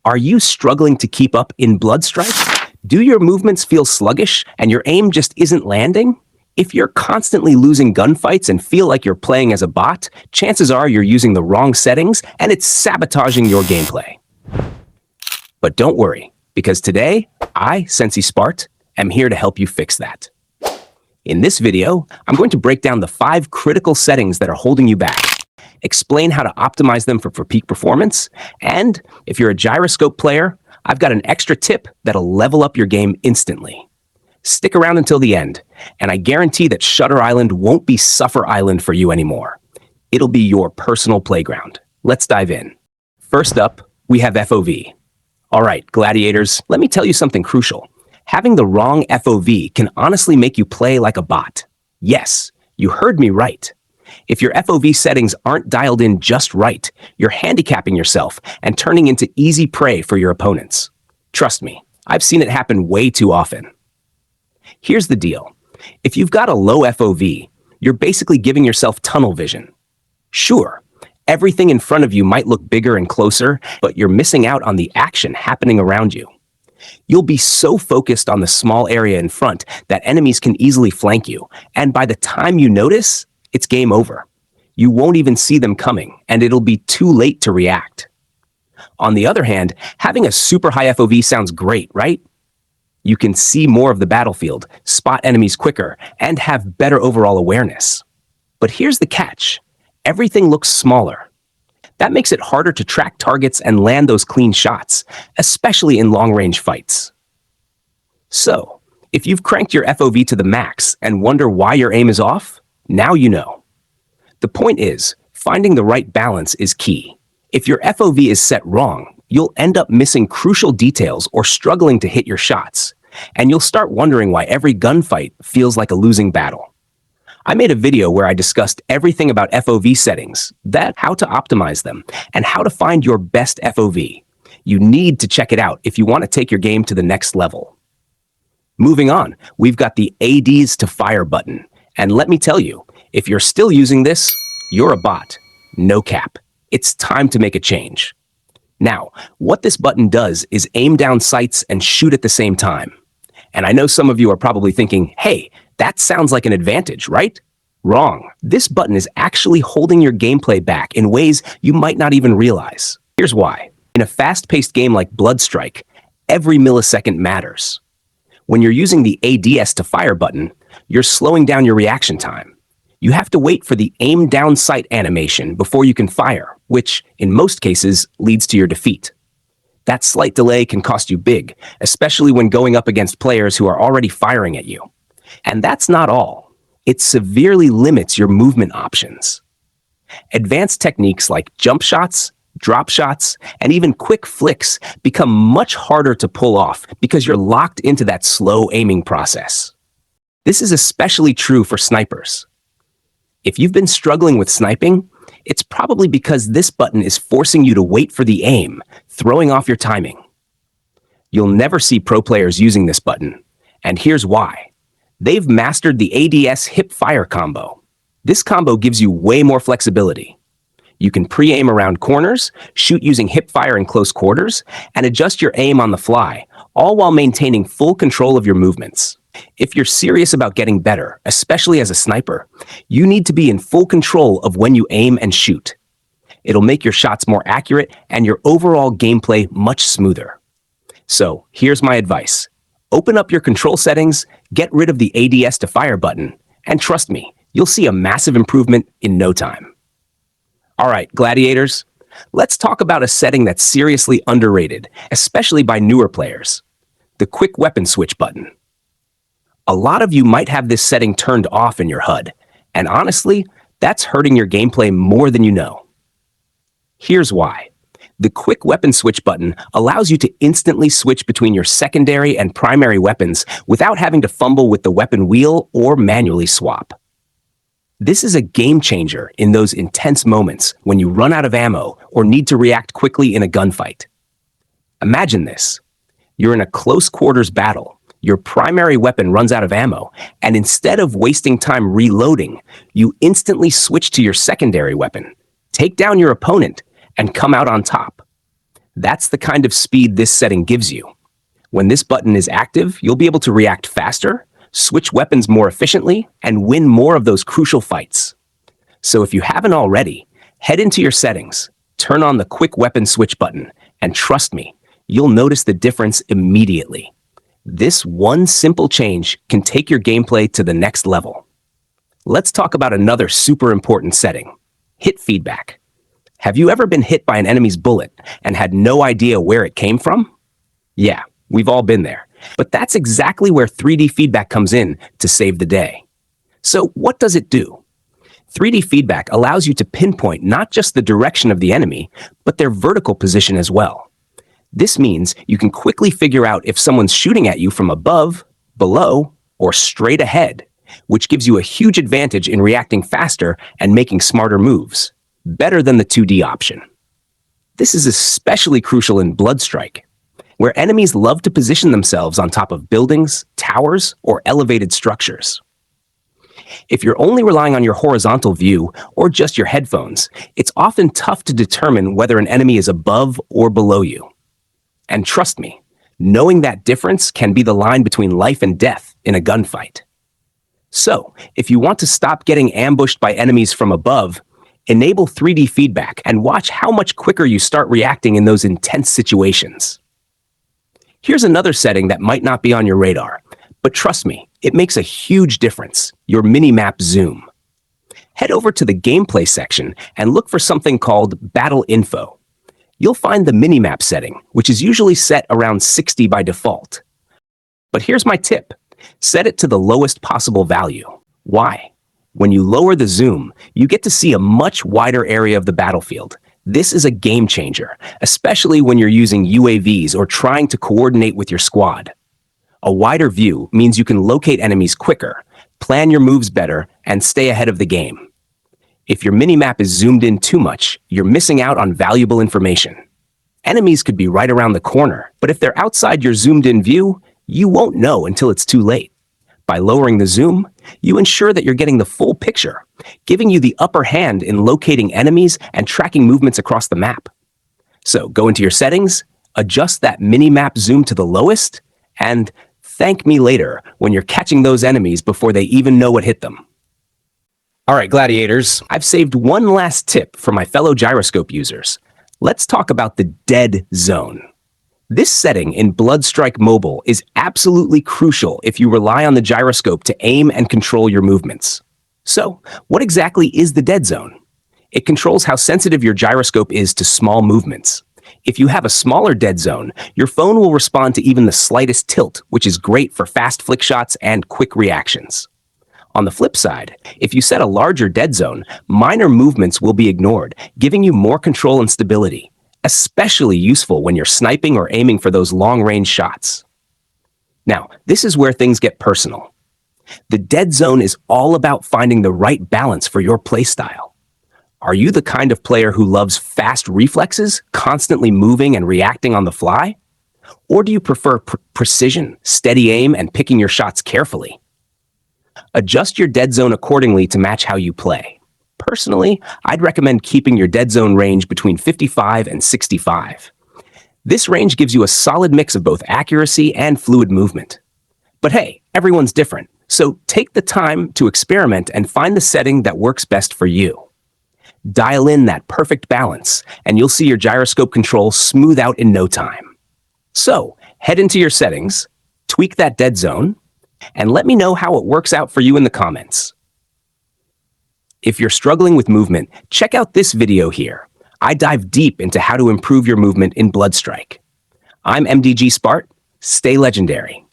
Are you struggling to keep up in bloodstrike? Do your movements feel sluggish and your aim just isn't landing? If you're constantly losing gunfights and feel like you're playing as a bot, chances are you're using the wrong settings and it's sabotaging your gameplay. But don't worry, because today, I, SPAT, am here to help you fix that. In this video, I'm going to break down the 5 critical settings that are holding you back, explain how to optimize them for peak performance, and if you're a Gyroscope player, I've got an extra tip that'll level up your game instantly. Stick around until the end, and I guarantee that Shutter Island won't be Suffer Island for you anymore. It'll be your personal playground. Let's dive in. First up, we have FOV. All right, gladiators, let me tell you something crucial. Having the wrong FOV can honestly make you play like a bot. Yes, you heard me right. If your FOV settings aren't dialed in just right, you're handicapping yourself and turning into easy prey for your opponents. Trust me, I've seen it happen way too often. Here's the deal. If you've got a low FOV, you're basically giving yourself tunnel vision. Sure, everything in front of you might look bigger and closer, but you're missing out on the action happening around you. You'll be so focused on the small area in front that enemies can easily flank you, and by the time you notice, it's game over. You won't even see them coming, and it'll be too late to react. On the other hand, having a super high FOV sounds great, right? You can see more of the battlefield, spot enemies quicker, and have better overall awareness. But here's the catch. Everything looks smaller. That makes it harder to track targets and land those clean shots, especially in long-range fights. So, if you've cranked your FOV to the max and wonder why your aim is off, now you know. The point is, finding the right balance is key. If your FOV is set wrong, you'll end up missing crucial details or struggling to hit your shots, and you'll start wondering why every gunfight feels like a losing battle. I made a video where I discussed everything about FOV settings, how to optimize them, and how to find your best FOV. You need to check it out if you want to take your game to the next level. Moving on, we've got the ADs to fire button. And let me tell you, if you're still using this, you're a bot. No cap. It's time to make a change. Now, what this button does is aim down sights and shoot at the same time. And I know some of you are probably thinking, hey, that sounds like an advantage, right? Wrong. This button is actually holding your gameplay back in ways you might not even realize. Here's why. In a fast-paced game like Bloodstrike, every millisecond matters. When you're using the ADS to fire button, you're slowing down your reaction time. You have to wait for the aim down sight animation before you can fire, which, in most cases, leads to your defeat. That slight delay can cost you big, especially when going up against players who are already firing at you. And that's not all. It severely limits your movement options. Advanced techniques like jump shots, drop shots, and even quick flicks become much harder to pull off because you're locked into that slow aiming process. This is especially true for snipers. If you've been struggling with sniping, it's probably because this button is forcing you to wait for the aim, throwing off your timing. You'll never see pro players using this button, and here's why. They've mastered the ADS hip-fire combo. This combo gives you way more flexibility. You can pre-aim around corners, shoot using hip-fire in close quarters, and adjust your aim on the fly, all while maintaining full control of your movements. If you're serious about getting better, especially as a sniper, you need to be in full control of when you aim and shoot. It'll make your shots more accurate and your overall gameplay much smoother. So, here's my advice. Open up your control settings, get rid of the ADS to fire button, and trust me, you'll see a massive improvement in no time. All right, gladiators, let's talk about a setting that's seriously underrated, especially by newer players. The quick weapon switch button. A lot of you might have this setting turned off in your HUD, and honestly, that's hurting your gameplay more than you know. Here's why. The quick weapon switch button allows you to instantly switch between your secondary and primary weapons without having to fumble with the weapon wheel or manually swap. This is a game changer in those intense moments when you run out of ammo or need to react quickly in a gunfight. Imagine this. You're in a close quarters battle. Your primary weapon runs out of ammo, and instead of wasting time reloading, you instantly switch to your secondary weapon, take down your opponent, and come out on top. That's the kind of speed this setting gives you. When this button is active, you'll be able to react faster, switch weapons more efficiently, and win more of those crucial fights. So if you haven't already, head into your settings, turn on the quick weapon switch button, and trust me, you'll notice the difference immediately. This one simple change can take your gameplay to the next level. Let's talk about another super important setting, hit feedback. Have you ever been hit by an enemy's bullet and had no idea where it came from? Yeah, we've all been there. But that's exactly where 3D feedback comes in to save the day. So what does it do? 3D feedback allows you to pinpoint not just the direction of the enemy, but their vertical position as well. This means you can quickly figure out if someone's shooting at you from above, below, or straight ahead, which gives you a huge advantage in reacting faster and making smarter moves, better than the 2D option. This is especially crucial in bloodstrike, where enemies love to position themselves on top of buildings, towers, or elevated structures. If you're only relying on your horizontal view or just your headphones, it's often tough to determine whether an enemy is above or below you. And trust me, knowing that difference can be the line between life and death in a gunfight. So, if you want to stop getting ambushed by enemies from above, enable 3D feedback and watch how much quicker you start reacting in those intense situations. Here's another setting that might not be on your radar, but trust me, it makes a huge difference, your Minimap zoom. Head over to the gameplay section and look for something called Battle Info. You'll find the Minimap setting, which is usually set around 60 by default. But here's my tip. Set it to the lowest possible value. Why? When you lower the zoom, you get to see a much wider area of the battlefield. This is a game changer, especially when you're using UAVs or trying to coordinate with your squad. A wider view means you can locate enemies quicker, plan your moves better, and stay ahead of the game. If your minimap is zoomed in too much, you're missing out on valuable information. Enemies could be right around the corner, but if they're outside your zoomed-in view, you won't know until it's too late. By lowering the zoom, you ensure that you're getting the full picture, giving you the upper hand in locating enemies and tracking movements across the map. So go into your settings, adjust that minimap zoom to the lowest, and thank me later when you're catching those enemies before they even know what hit them. All right, gladiators, I've saved one last tip for my fellow Gyroscope users. Let's talk about the dead zone. This setting in Bloodstrike Mobile is absolutely crucial if you rely on the gyroscope to aim and control your movements. So, what exactly is the dead zone? It controls how sensitive your gyroscope is to small movements. If you have a smaller dead zone, your phone will respond to even the slightest tilt, which is great for fast flick shots and quick reactions. On the flip side, if you set a larger dead zone, minor movements will be ignored, giving you more control and stability, especially useful when you're sniping or aiming for those long-range shots. Now, this is where things get personal. The dead zone is all about finding the right balance for your playstyle. Are you the kind of player who loves fast reflexes, constantly moving and reacting on the fly? Or do you prefer precision, steady aim, and picking your shots carefully? Adjust your dead zone accordingly to match how you play. Personally, I'd recommend keeping your dead zone range between 55 and 65. This range gives you a solid mix of both accuracy and fluid movement. But hey, everyone's different, so take the time to experiment and find the setting that works best for you. Dial in that perfect balance, and you'll see your gyroscope control smooth out in no time. So, head into your settings, tweak that dead zone, and let me know how it works out for you in the comments. If you're struggling with movement, check out this video here. I dive deep into how to improve your movement in Bloodstrike. I'm MDG SPAT. Stay legendary.